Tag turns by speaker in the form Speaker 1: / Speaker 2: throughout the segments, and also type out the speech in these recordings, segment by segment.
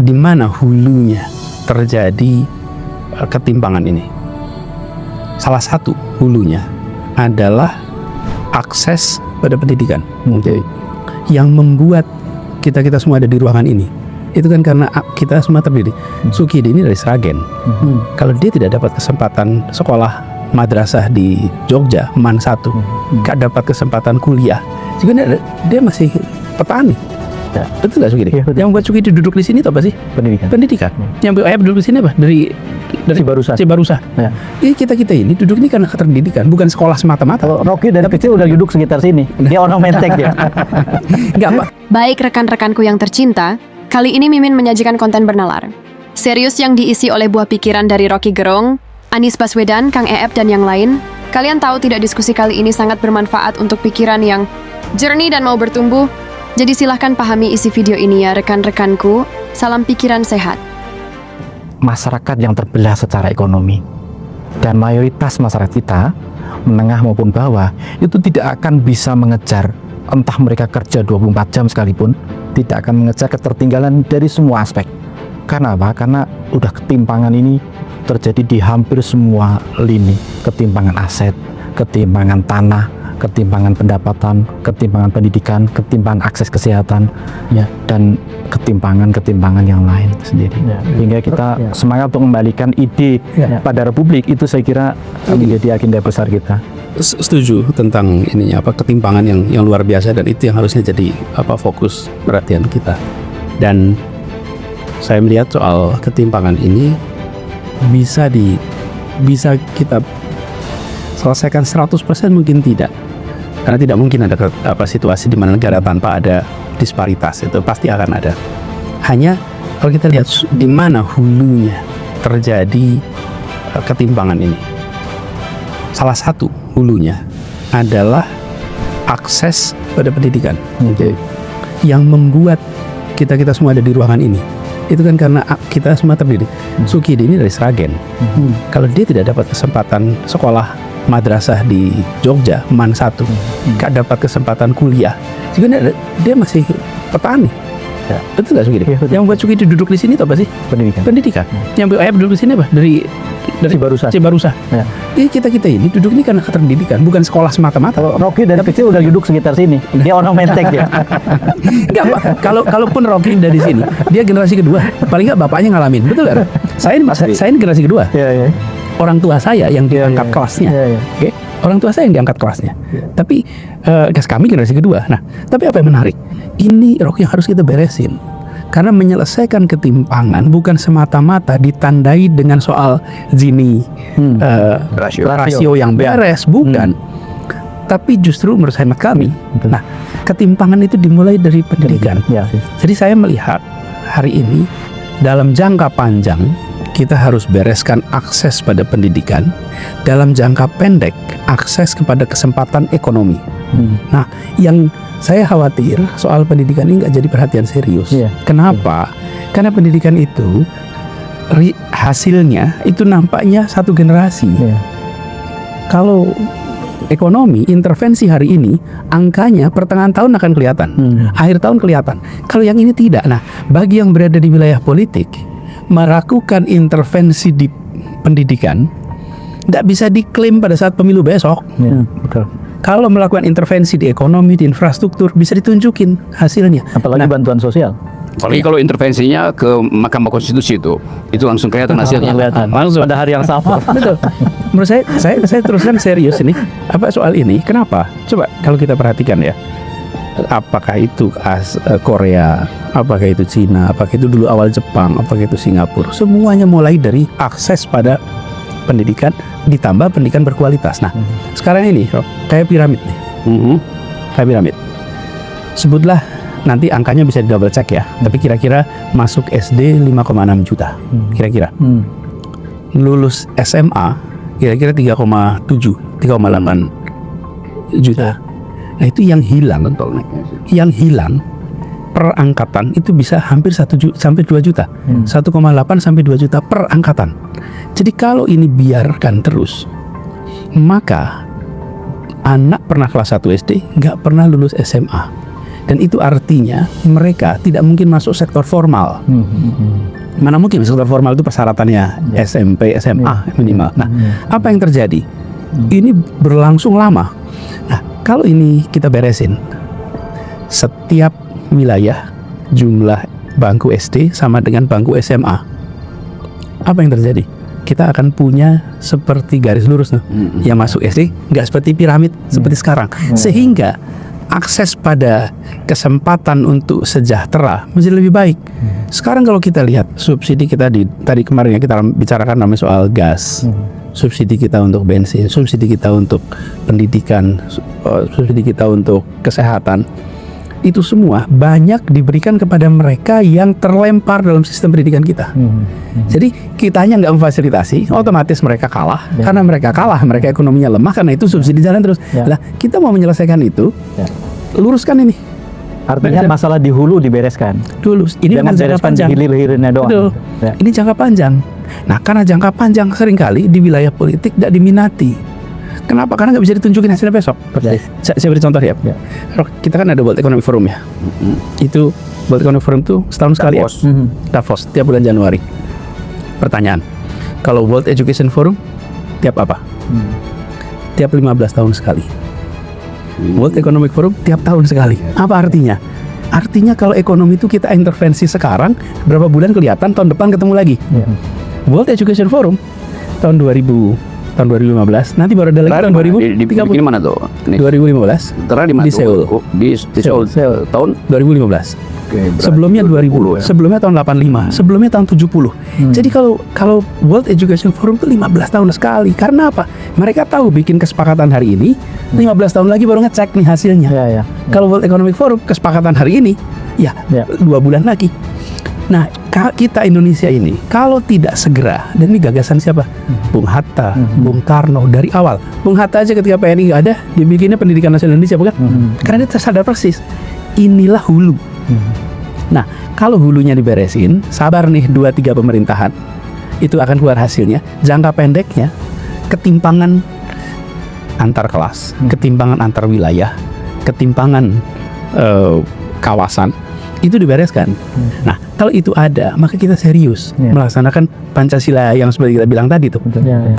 Speaker 1: di mana hulunya terjadi ketimpangan ini. Salah satu hulunya adalah akses pada pendidikan. Yang membuat kita semua ada di ruangan ini itu kan karena kita semua terdidik. Sukidi ini dari Sragen. Kalau dia tidak dapat kesempatan sekolah madrasah di Jogja, MAN 1, gak dapat kesempatan kuliah, juga dia masih petani. Ya. Betul gak Sukidi? Ya, yang buat Sukidi duduk di sini itu apa sih? Pendidikan. Yang ayah duduk di sini apa? Dari Cibarusa. Ya. Kita ini duduk ini karena keterdidikan, bukan sekolah semata-mata.
Speaker 2: Kalau Rocky dari kecil udah duduk sekitar sini. Dia orang Menteng ya.
Speaker 1: Enggak, Pak.
Speaker 3: Baik rekan-rekanku yang tercinta, kali ini Mimin menyajikan konten bernalar. Serius yang diisi oleh buah pikiran dari Rocky Gerung, Anies Baswedan, Kang Eep, dan yang lain. Kalian tahu tidak, diskusi kali ini sangat bermanfaat untuk pikiran yang jernih dan mau bertumbuh. Jadi silahkan pahami isi video ini ya rekan-rekanku. Salam pikiran sehat.
Speaker 2: Masyarakat yang terbelah secara ekonomi dan mayoritas masyarakat kita, menengah maupun bawah, itu tidak akan bisa mengejar, entah mereka kerja 24 jam sekalipun, tidak akan mengejar ketertinggalan dari semua aspek. Karena apa? Karena udah ketimpangan ini terjadi di hampir semua lini. Ketimpangan aset, ketimpangan tanah, ketimpangan pendapatan, ketimpangan pendidikan, ketimpangan akses kesehatan, ya, dan ketimpangan yang lain sendiri. Ya. Hingga kita semangat untuk membalikan ide pada Republik, itu saya kira menjadi agenda besar kita.
Speaker 1: Setuju tentang ininya, ketimpangan yang luar biasa, dan itu yang harusnya jadi fokus perhatian kita. Dan saya melihat soal ketimpangan ini bisa kita selesaikan 100%, mungkin tidak. Karena tidak mungkin ada situasi di mana negara tanpa ada disparitas, itu pasti akan ada. Hanya kalau kita lihat di mana hulunya terjadi ketimpangan ini. Salah satu hulunya adalah akses pada pendidikan. Yang membuat kita semua ada di ruangan ini itu kan karena kita semua terdidik. Sukidi ini dari Sragen. Kalau dia tidak dapat kesempatan sekolah madrasah di Jogja, MAN 1, gak dapat kesempatan kuliah, juga dia masih petani. Ya. Betul gak Sukidi? Ya, yang buat Sukidi duduk di sini itu apa sih? Pendidikan. Yang ayah duduk di sini apa? Dari Cibarusa. Ya. Kita ini duduk ini karena keterdidikan, bukan sekolah semata-mata.
Speaker 2: Kalau Rocky dari kecil udah duduk sekitar sini. Dia orang Menteng ya.
Speaker 1: Enggak, Pak. Kalaupun Rocky dari sini, dia generasi kedua. Paling nggak bapaknya ngalamin. Betul kan? Saya ini generasi kedua.
Speaker 2: Iya.
Speaker 1: Orang tua saya yang diangkat kelasnya. Oke? Orang tua saya yang diangkat kelasnya. Tapi kami generasi kedua. Nah, tapi apa yang menarik? Ini Rocky yang harus kita beresin. Karena menyelesaikan ketimpangan bukan semata-mata ditandai dengan soal Gini rasio yang beres, bukan. Tapi justru menurut hemat kami, nah, ketimpangan itu dimulai dari pendidikan. Jadi saya melihat hari ini dalam jangka panjang kita harus bereskan akses pada pendidikan, dalam jangka pendek akses kepada kesempatan ekonomi. Nah, yang saya khawatir soal pendidikan ini nggak jadi perhatian serius. Kenapa? Karena pendidikan itu hasilnya itu nampaknya satu generasi. Kalau ekonomi, intervensi hari ini angkanya pertengahan tahun akan kelihatan, akhir tahun kelihatan. Kalau yang ini tidak. Nah, bagi yang berada di wilayah politik, melakukan intervensi di pendidikan tidak bisa diklaim pada saat pemilu besok.
Speaker 2: Betul.
Speaker 1: Kalau melakukan intervensi di ekonomi, di infrastruktur, bisa ditunjukin hasilnya.
Speaker 2: Apalagi bantuan sosial.
Speaker 4: Apalagi kalau intervensinya ke Mahkamah Konstitusi itu langsung kelihatan hasilnya.
Speaker 2: Langsung pada hari yang sama.
Speaker 1: Betul. Menurut saya teruskan serius ini soal ini. Kenapa? Coba kalau kita perhatikan ya. Apakah itu Korea, apakah itu Cina, apakah itu dulu awal Jepang, apakah itu Singapura, semuanya mulai dari akses pada pendidikan ditambah pendidikan berkualitas. Nah, sekarang ini kayak piramid nih. Kayak piramid. Sebutlah nanti angkanya bisa di double check ya. Tapi kira-kira masuk SD 5,6 juta. Kira-kira. Lulus SMA kira-kira 3,7, 3,8 juta. Nah, itu yang hilang, yang hilang per angkatan itu bisa hampir 1 sampai 2 juta, 1,8 sampai 2 juta per angkatan. Jadi kalau ini biarkan terus, maka anak pernah kelas 1 SD nggak pernah lulus SMA. Dan itu artinya mereka tidak mungkin masuk sektor formal. Mana mungkin sektor formal itu persyaratannya SMP, SMA minimal. Nah, apa yang terjadi? Ini berlangsung lama. Nah, kalau ini kita beresin, setiap wilayah jumlah bangku SD sama dengan bangku SMA. Apa yang terjadi? Kita akan punya seperti garis lurus tuh. Yang masuk SD nggak seperti piramid seperti sekarang. Sehingga akses pada kesempatan untuk sejahtera menjadi lebih baik. Sekarang kalau kita lihat subsidi kita tadi kemarin ya kita bicarakan namanya soal gas, subsidi kita untuk bensin, subsidi kita untuk pendidikan, subsidi kita untuk kesehatan, itu semua banyak diberikan kepada mereka yang terlempar dalam sistem pendidikan kita. Jadi kitanya nggak memfasilitasi, otomatis mereka kalah. Karena mereka kalah, mereka ekonominya lemah, karena itu subsidi jalan terus. Lah kita mau menyelesaikan itu, luruskan ini.
Speaker 2: Artinya masalah di hulu dibereskan.
Speaker 1: Dulu, ini
Speaker 2: Jangan
Speaker 1: jangka
Speaker 2: bereskan di
Speaker 1: panjang.
Speaker 2: hilir-hilirnya doang.
Speaker 1: Betul. Ini jangka panjang. Nah, karena jangka panjang seringkali di wilayah politik tidak diminati. Kenapa? Karena nggak bisa ditunjukin hasilnya besok. Saya beri contoh ya. Kita kan ada World Economic Forum ya. Itu World Economic Forum itu setahun sekali ya. Davos tiap bulan Januari. Pertanyaan, kalau World Education Forum tiap apa? Tiap 15 tahun sekali. World Economic Forum tiap tahun sekali. Apa artinya? Artinya kalau ekonomi itu kita intervensi sekarang, berapa bulan kelihatan, tahun depan ketemu lagi. World Education Forum tahun 2015, nanti baru ada lagi tahun 2030.
Speaker 4: Ini mana tuh?
Speaker 1: 2015
Speaker 4: Terakhir di mana?
Speaker 1: di Seoul.
Speaker 4: Di Seoul tahun
Speaker 1: 2015.
Speaker 4: berarti
Speaker 1: Sebelumnya 2000,
Speaker 4: ya.
Speaker 1: sebelumnya tahun 85, sebelumnya tahun 70. Jadi kalau World Education Forum itu 15 tahun sekali. Karena apa? Mereka tahu bikin kesepakatan hari ini, 15 tahun lagi baru ngecek nih hasilnya. Kalau World Economic Forum kesepakatan hari ini, ya 2 bulan lagi. Nah, kita Indonesia ini kalau tidak segera, dan ini gagasan siapa? Bung Hatta, Bung Karno dari awal. Bung Hatta aja ketika PNI nggak ada, dibikinnya Pendidikan Nasional Indonesia, bukan? Karena dia sadar persis, inilah hulu. Nah, kalau hulunya diberesin, sabar nih 2-3 pemerintahan, itu akan keluar hasilnya. Jangka pendeknya, ketimpangan antar kelas, ketimpangan antar wilayah, ketimpangan kawasan, itu dibereskan. Nah, kalau itu ada, maka kita serius melaksanakan Pancasila yang seperti kita bilang tadi tuh.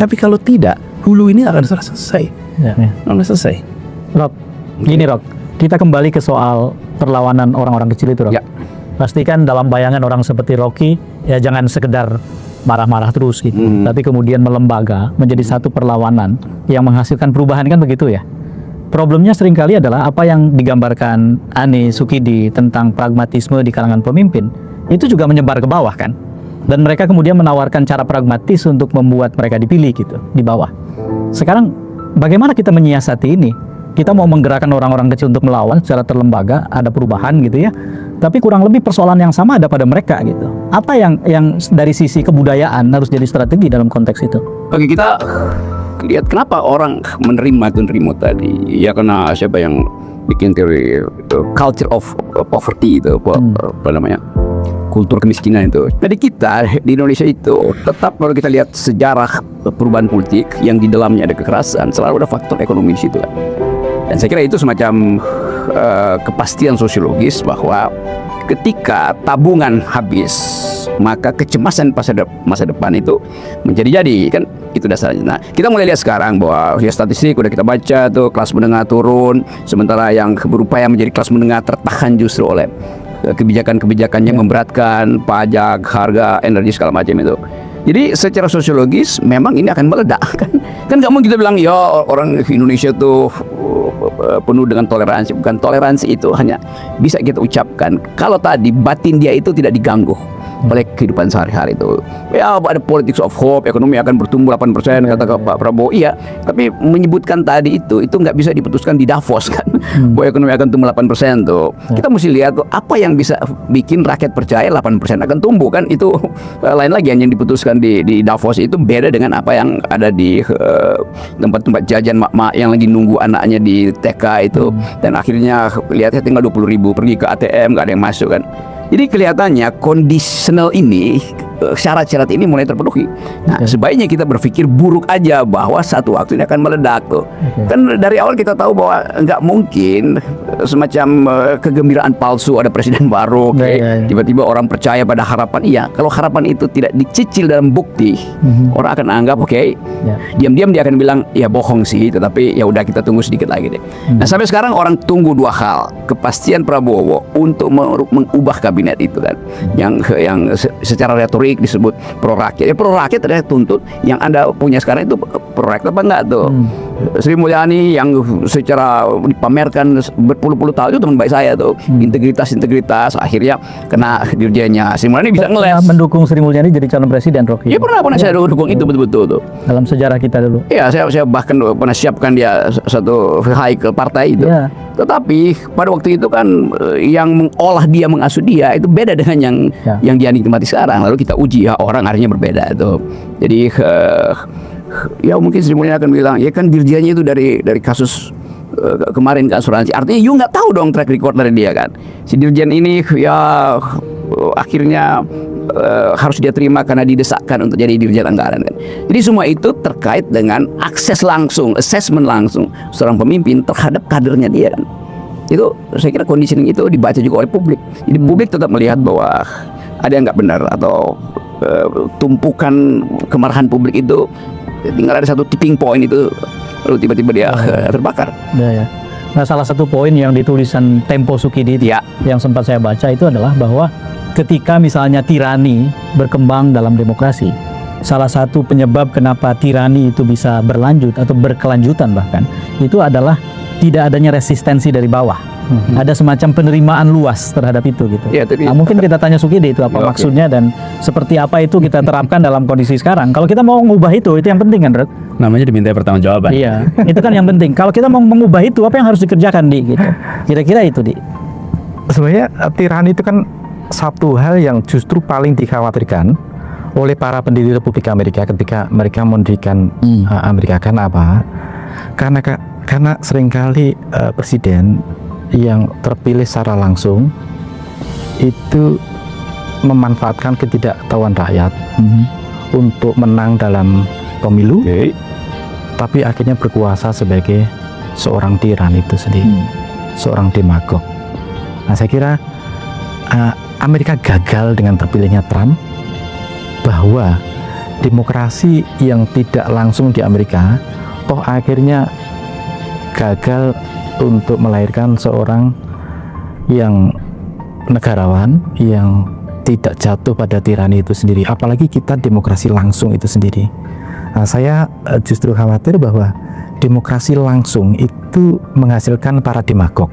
Speaker 1: Tapi kalau tidak, hulu ini akan selesai. Akan selesai.
Speaker 2: Rob, gini Rob, kita kembali ke soal perlawanan orang-orang kecil itu, Rob.
Speaker 4: Ya.
Speaker 2: Pastikan dalam bayangan orang seperti Rocky, ya jangan sekedar marah-marah terus gitu, tapi kemudian melembaga menjadi satu perlawanan yang menghasilkan perubahan, kan begitu ya. Problemnya seringkali adalah apa yang digambarkan Ani Sukidi tentang pragmatisme di kalangan pemimpin, itu juga menyebar ke bawah kan. Dan mereka kemudian menawarkan cara pragmatis untuk membuat mereka dipilih gitu, di bawah. Sekarang bagaimana kita menyiasati ini? Kita mau menggerakkan orang-orang kecil untuk melawan secara terlembaga, ada perubahan gitu ya. Tapi kurang lebih persoalan yang sama ada pada mereka gitu. Apa yang dari sisi kebudayaan harus jadi strategi dalam konteks itu?
Speaker 4: Bagi kita lihat kenapa orang menerima tadi, ya karena siapa yang bikin teori culture of poverty itu apa namanya, kultur kemiskinan itu. Jadi kita di Indonesia itu tetap kalau kita lihat sejarah perubahan politik yang di dalamnya ada kekerasan, selalu ada faktor ekonomi di situ. Dan saya kira itu semacam kepastian sosiologis bahwa ketika tabungan habis, maka kecemasan masa depan itu menjadi kan, itu dasarnya. Nah, kita mulai lihat sekarang bahwa ya statistik udah kita baca tuh, kelas menengah turun, sementara yang berupaya menjadi kelas menengah tertahan justru oleh kebijakan-kebijakan yang memberatkan pajak, harga, energi segala macam itu. Jadi secara sosiologis memang ini akan meledak kan nggak mungkin kita bilang ya orang Indonesia tuh penuh dengan toleransi. Bukan, toleransi itu hanya bisa kita ucapkan kalau tadi batin dia itu tidak diganggu oleh kehidupan sehari-hari itu. Ya ada politics of hope, ekonomi akan bertumbuh 8% kata Pak Prabowo. Iya, tapi menyebutkan tadi itu nggak bisa diputuskan di Davos kan. Bahwa ekonomi akan tumbuh 8% tuh. Kita mesti lihat tuh apa yang bisa bikin rakyat percaya 8% akan tumbuh kan. Itu lain lagi yang diputuskan di Davos itu beda dengan apa yang ada di tempat-tempat jajan mak-mak yang lagi nunggu anaknya di TK itu. Dan akhirnya lihatnya tinggal 20.000 pergi ke ATM, nggak ada yang masuk kan. Jadi kelihatannya conditional ini syarat-syarat ini mulai terpenuhi. Nah, sebaiknya kita berpikir buruk aja bahwa satu waktu ini akan meledak tuh. Kan dari awal kita tahu bahwa nggak mungkin semacam kegembiraan palsu ada presiden baru, tiba-tiba orang percaya pada harapan. Iya, kalau harapan itu tidak dicicil dalam bukti, orang akan anggap diam-diam dia akan bilang ya bohong sih, tetapi ya udah kita tunggu sedikit lagi deh. Nah, sampai sekarang orang tunggu dua hal, kepastian Prabowo untuk mengubah kabinet itu kan, yang secara retorik disebut pro rakyat. Ya pro rakyat adalah tuntut, yang Anda punya sekarang itu pro rakyat apa enggak tuh? Sri Mulyani yang secara dipamerkan berpuluh-puluh tahun itu teman baik saya tuh, integritas, akhirnya kena dirjennya. Sri Mulyani bisa ngeles.
Speaker 5: Mendukung Sri Mulyani jadi calon presiden, Rocky.
Speaker 4: Ya pernah saya dukung itu betul-betul tuh.
Speaker 5: Dalam sejarah kita dulu.
Speaker 4: Iya, saya bahkan pernah siapkan dia satu vehicle partai itu.
Speaker 5: Ya.
Speaker 4: Tetapi pada waktu itu kan yang mengolah dia, mengasuh dia itu beda dengan yang dia nikmati sekarang. Lalu kita uji ya orang akhirnya berbeda itu. Jadi ya mungkin Sri Mulyani akan bilang ya kan dirjennya itu dari kasus kemarin ke asuransi. Artinya you nggak tahu dong track record dari dia kan. Si dirjen ini ya akhirnya harus dia terima karena didesakkan untuk jadi dirjen anggaran kan. Jadi semua itu terkait dengan akses langsung, assessment langsung seorang pemimpin terhadap kadernya dia kan. Itu saya kira conditioning itu dibaca juga oleh publik. Jadi publik tetap melihat bahwa ada yang nggak benar atau tumpukan kemarahan publik itu tinggal ada satu tipping point itu lalu tiba-tiba dia terbakar.
Speaker 5: Ya. Nah, salah satu poin yang di tulisan Tempo Sukidi yang sempat saya baca itu adalah bahwa ketika misalnya tirani berkembang dalam demokrasi, salah satu penyebab kenapa tirani itu bisa berlanjut atau berkelanjutan bahkan itu adalah tidak adanya resistensi dari bawah. Ada semacam penerimaan luas terhadap itu gitu.
Speaker 4: Ya,
Speaker 5: nah, mungkin kita tanya Sukidi itu apa maksudnya dan seperti apa itu kita terapkan dalam kondisi sekarang. Kalau kita mau mengubah itu yang penting kan, Rod?
Speaker 1: Namanya diminta pertanggungjawaban.
Speaker 5: Iya, itu kan yang penting. Kalau kita mau mengubah itu apa yang harus dikerjakan gitu. Kira-kira itu
Speaker 2: Sebenarnya tirani itu kan satu hal yang justru paling dikhawatirkan oleh para pendiri Republik Amerika ketika mereka mendirikan Amerika. Karena apa? Karena seringkali presiden yang terpilih secara langsung itu memanfaatkan ketidaktahuan rakyat untuk menang dalam pemilu, tapi akhirnya berkuasa sebagai seorang tiran itu sendiri, seorang demagog. Nah, saya kira Amerika gagal dengan terpilihnya Trump, bahwa demokrasi yang tidak langsung di Amerika toh akhirnya gagal untuk melahirkan seorang yang negarawan yang tidak jatuh pada tirani itu sendiri, apalagi kita demokrasi langsung itu sendiri. Nah, saya justru khawatir bahwa demokrasi langsung itu menghasilkan para demagog.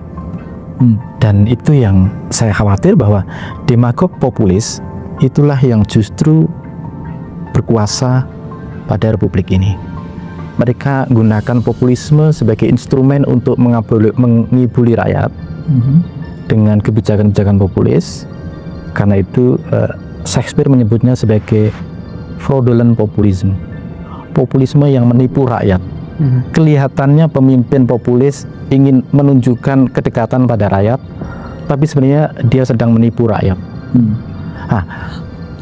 Speaker 2: Dan itu yang saya khawatir, bahwa demagog populis itulah yang justru berkuasa pada republik ini. Mereka gunakan populisme sebagai instrumen untuk mengibuli rakyat dengan kebijakan-kebijakan populis. Karena itu Shakespeare menyebutnya sebagai fraudulent populism, populisme yang menipu rakyat. Kelihatannya pemimpin populis ingin menunjukkan kedekatan pada rakyat, tapi sebenarnya dia sedang menipu rakyat. Nah,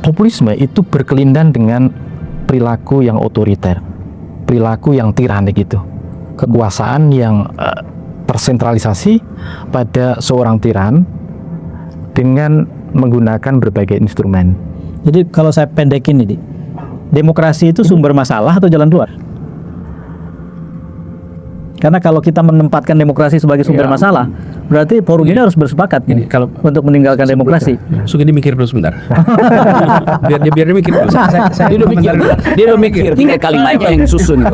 Speaker 2: populisme itu berkelindan dengan perilaku yang otoriter, perilaku yang tiranik itu, kekuasaan yang tersentralisasi pada seorang tiran dengan menggunakan berbagai instrumen.
Speaker 5: Jadi kalau saya pendekin ini, demokrasi itu sumber masalah atau jalan keluar? Karena kalau kita menempatkan demokrasi sebagai sumber masalah, berarti forum ini harus bersepakat
Speaker 1: Ini, kalau
Speaker 5: untuk meninggalkan demokrasi.
Speaker 1: Sugidi mikir dulu sebentar. biar dia mikir dulu. Dia udah mikir.
Speaker 4: Tinggal kalimatnya yang susun.